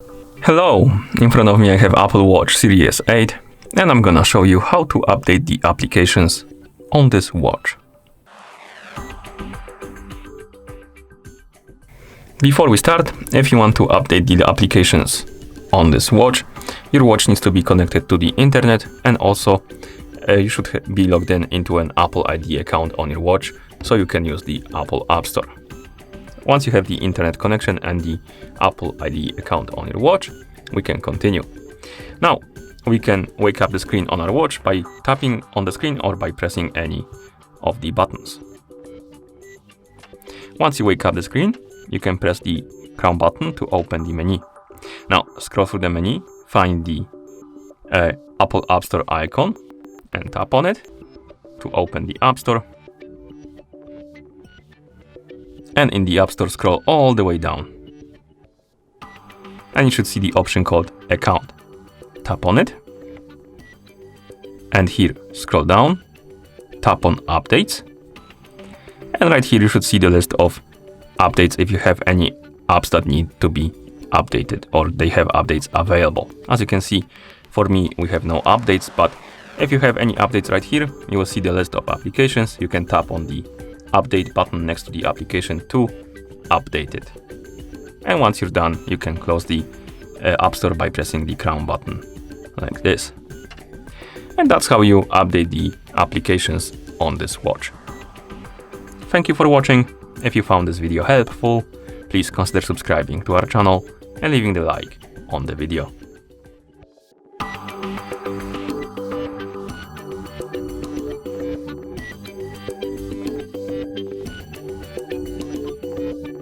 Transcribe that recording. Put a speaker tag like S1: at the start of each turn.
S1: Hello, in front of me I have Apple Watch Series 8 and I'm gonna show you how to update the applications on this watch. Before we start, if you want to update the applications on this watch, your watch needs to be connected to the internet and also you should be logged in into an Apple ID account on your watch so you can use the Apple App Store. Once you have the internet connection and the Apple ID account on your watch, we can continue. Now, we can wake up the screen on our watch by tapping on the screen or by pressing any of the buttons. Once you wake up the screen, you can press the crown button to open the menu. Now, scroll through the menu, find the Apple App Store icon and tap on it to open the App Store. And in the App Store, scroll all the way down. And you should see the option called Account. Tap on it. And here, scroll down, tap on Updates. And right here, you should see the list of updates if you have any apps that need to be updated or they have updates available. As you can see, for me, we have no updates, but if you have any updates right here, you will see the list of applications. You can tap on the update button next to the application to update it. And once you're done, you can close the App Store by pressing the crown button like this. And that's how you update the applications on this watch. Thank you for watching. If you found this video helpful, please consider subscribing to our channel and leaving the like on the video.